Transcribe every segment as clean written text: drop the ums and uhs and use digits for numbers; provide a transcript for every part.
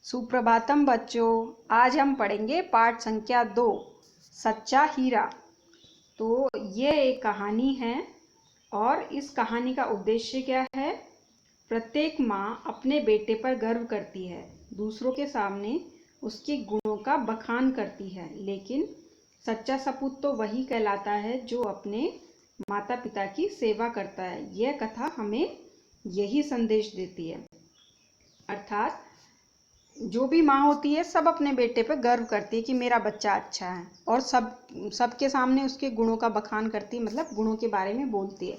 सुप्रभातम बच्चों। आज हम पढ़ेंगे पाठ संख्या 2, सच्चा हीरा। तो ये एक कहानी है और इस कहानी का उद्देश्य क्या है? प्रत्येक माँ अपने बेटे पर गर्व करती है, दूसरों के सामने उसके गुणों का बखान करती है, लेकिन सच्चा सपूत तो वही कहलाता है जो अपने माता पिता की सेवा करता है। यह कथा हमें यही संदेश देती है। अर्थात जो भी माँ होती है सब अपने बेटे पर गर्व करती है कि मेरा बच्चा अच्छा है, और सबके सामने उसके गुणों का बखान करती है, मतलब गुणों के बारे में बोलती है।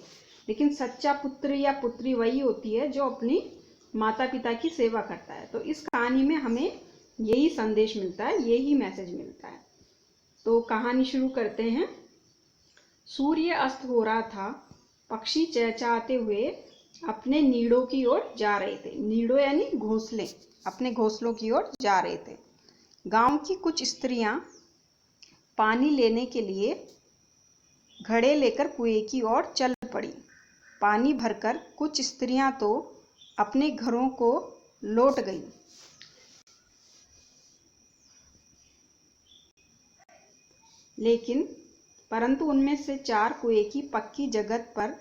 लेकिन सच्चा पुत्र या पुत्री वही होती है जो अपनी माता पिता की सेवा करता है। तो इस कहानी में हमें यही संदेश मिलता है, यही मैसेज मिलता है। तो कहानी शुरू करते हैं। सूर्य अस्त हो रहा था। पक्षी चहचहाते हुए अपने नीड़ों की ओर जा रहे थे। नीड़ों यानी घोंसले, अपने घोंसलों की ओर जा रहे थे। गांव की कुछ स्त्रियां पानी लेने के लिए घड़े लेकर कुएं की ओर चल पड़ी। पानी भरकर कुछ स्त्रियां तो अपने घरों को लौट गईं। परंतु उनमें से 4 कुएं की पक्की जगह पर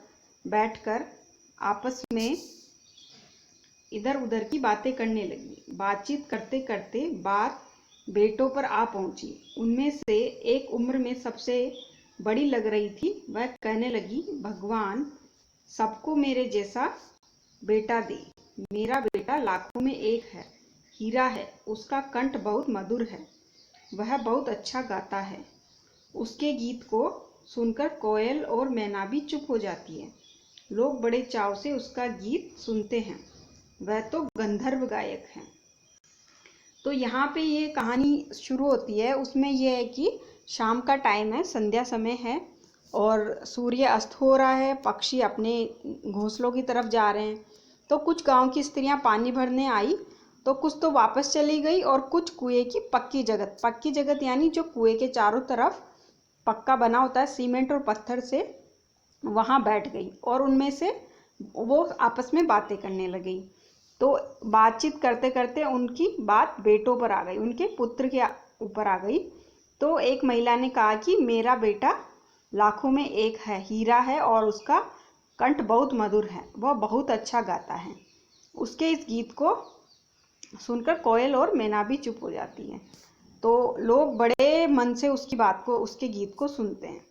बैठकर आपस में इधर उधर की बातें करने लगी। बातचीत करते करते बात बेटों पर आ पहुंची। उनमें से एक उम्र में सबसे बड़ी लग रही थी। वह कहने लगी, भगवान सबको मेरे जैसा बेटा दे। मेरा बेटा लाखों में एक है, हीरा है। उसका कंठ बहुत मधुर है, वह बहुत अच्छा गाता है। उसके गीत को सुनकर कोयल और मैना भी चुप हो जाती है। लोग बड़े चाव से उसका गीत सुनते हैं, वह तो गंधर्व गायक है। तो यहाँ पे ये कहानी शुरू होती है। उसमें यह है कि शाम का टाइम है, संध्या समय है और सूर्य अस्त हो रहा है। पक्षी अपने घोंसलों की तरफ जा रहे हैं। तो कुछ गांव की स्त्रियां पानी भरने आई, तो कुछ तो वापस चली गई और कुछ कुएं की पक्की जगत यानी जो कुएं के चारों तरफ पक्का बना होता है सीमेंट और पत्थर से, वहां बैठ गई और उनमें से वो आपस में बातें करने लगी। तो बातचीत करते करते उनकी बात बेटों पर आ गई, उनके पुत्र के ऊपर आ गई। तो एक महिला ने कहा कि मेरा बेटा लाखों में एक है, हीरा है और उसका कंठ बहुत मधुर है, वह बहुत अच्छा गाता है। उसके इस गीत को सुनकर कोयल और मैना भी चुप हो जाती है। तो लोग बड़े मन से उसकी बात को, उसके गीत को सुनते हैं।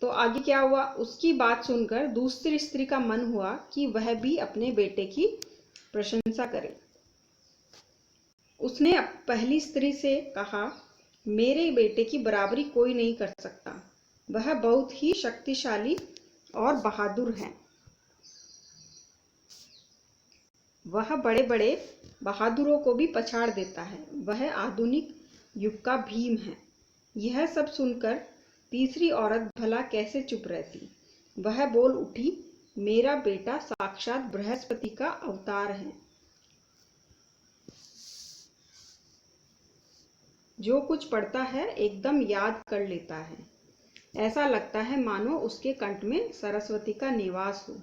तो आगे क्या हुआ? उसकी बात सुनकर दूसरी स्त्री का मन हुआ कि वह भी अपने बेटे की प्रशंसा करे। उसने पहली स्त्री से कहा, मेरे बेटे की बराबरी कोई नहीं कर सकता, वह बहुत ही शक्तिशाली और बहादुर है। वह बड़े बड़े बहादुरों को भी पछाड़ देता है। वह आधुनिक युग का भीम है। यह सब सुनकर तीसरी औरत भला कैसे चुप रहती। वह बोल उठी, मेरा बेटा साक्षात बृहस्पति का अवतार है। जो कुछ पढ़ता है एकदम याद कर लेता है। ऐसा लगता है मानो उसके कंठ में सरस्वती का निवास हो।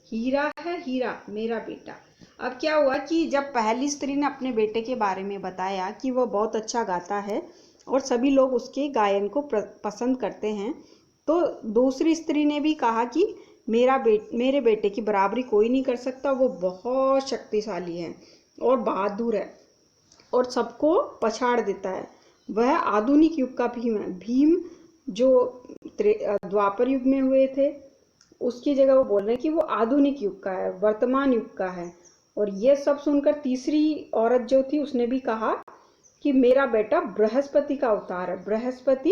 हीरा है हीरा मेरा बेटा। अब क्या हुआ कि जब पहली स्त्री ने अपने बेटे के बारे में बताया कि वह बहुत अच्छा गाता है और सभी लोग उसके गायन को पसंद करते हैं, तो दूसरी स्त्री ने भी कहा कि मेरे बेटे की बराबरी कोई नहीं कर सकता, वो बहुत शक्तिशाली है और बहादुर है और सबको पछाड़ देता है। वह आधुनिक युग का भीम है। भीम जो द्वापर युग में हुए थे, उसकी जगह वो बोल रहे हैं कि वो आधुनिक युग का है, वर्तमान युग का है। और ये सब सुनकर तीसरी औरत जो थी उसने भी कहा कि मेरा बेटा बृहस्पति का अवतार है। बृहस्पति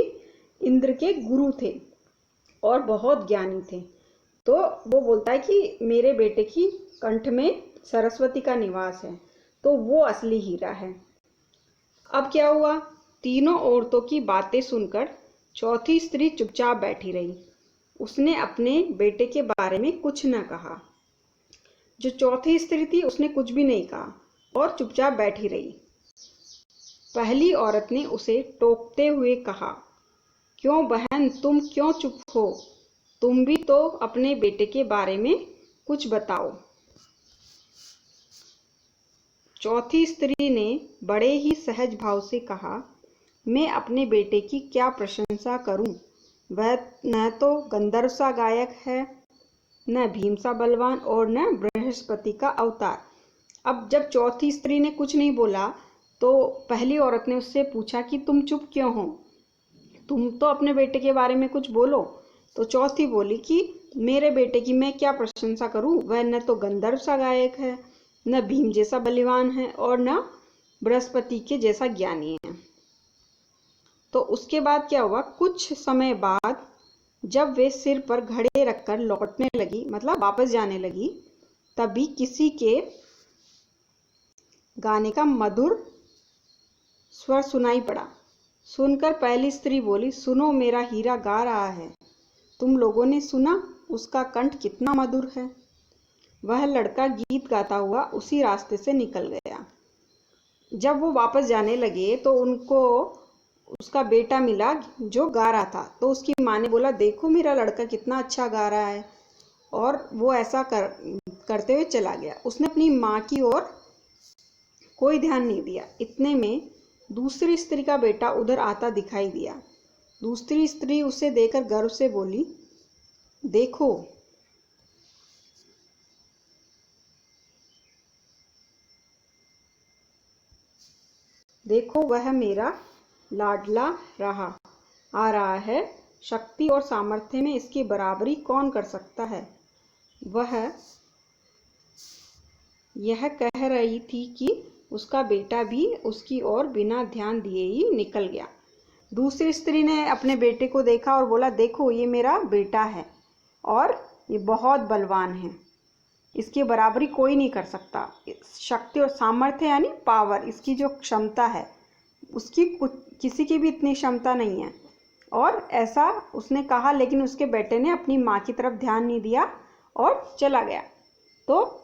इंद्र के गुरु थे और बहुत ज्ञानी थे। तो वो बोलता है कि मेरे बेटे की कंठ में सरस्वती का निवास है, तो वो असली हीरा है। अब क्या हुआ? तीनों औरतों की बातें सुनकर चौथी स्त्री चुपचाप बैठी रही। उसने अपने बेटे के बारे में कुछ न कहा। जो चौथी स्त्री थी उसने कुछ भी नहीं कहा और चुपचाप बैठी रही। पहली औरत ने उसे टोकते हुए कहा, क्यों बहन, तुम क्यों चुप हो? तुम भी तो अपने बेटे के बारे में कुछ बताओ। चौथी स्त्री ने बड़े ही सहज भाव से कहा, मैं अपने बेटे की क्या प्रशंसा करूं? वह न तो गंधर्व सा गायक है, न भीम सा बलवान और न बृहस्पति का अवतार। अब जब चौथी स्त्री ने कुछ नहीं बोला तो पहली औरत ने उससे पूछा कि तुम चुप क्यों हो, तुम तो अपने बेटे के बारे में कुछ बोलो। तो चौथी बोली कि मेरे बेटे की मैं क्या प्रशंसा करूं, वह न तो गंधर्व सा गायक है, न भीम जैसा बलवान है और न बृहस्पति के जैसा ज्ञानी है। तो उसके बाद क्या हुआ, कुछ समय बाद जब वे सिर पर घड़े रखकर लौटने लगी, मतलब वापस जाने लगी, तभी किसी के गाने का मधुर स्वर सुनाई पड़ा। सुनकर पहली स्त्री बोली, सुनो, मेरा हीरा गा रहा है। तुम लोगों ने सुना? उसका कंठ कितना मधुर है। वह लड़का गीत गाता हुआ उसी रास्ते से निकल गया। जब वो वापस जाने लगे तो उनको उसका बेटा मिला जो गा रहा था। तो उसकी माँ ने बोला, देखो मेरा लड़का कितना अच्छा गा रहा है। और वो ऐसा करते हुए चला गया। उसने अपनी माँ की ओर कोई ध्यान नहीं दिया। इतने में दूसरी स्त्री का बेटा उधर आता दिखाई दिया। दूसरी स्त्री उसे देखकर गर्व से बोली, देखो वह मेरा लाडला आ रहा है। शक्ति और सामर्थ्य में इसकी बराबरी कौन कर सकता है। वह यह कह रही थी कि उसका बेटा भी उसकी ओर बिना ध्यान दिए ही निकल गया। दूसरी स्त्री ने अपने बेटे को देखा और बोला, देखो ये मेरा बेटा है और ये बहुत बलवान है, इसकी बराबरी कोई नहीं कर सकता। शक्ति और सामर्थ्य यानी पावर, इसकी जो क्षमता है उसकी किसी की भी इतनी क्षमता नहीं है। और ऐसा उसने कहा, लेकिन उसके बेटे ने अपनी माँ की तरफ ध्यान नहीं दिया और चला गया। तो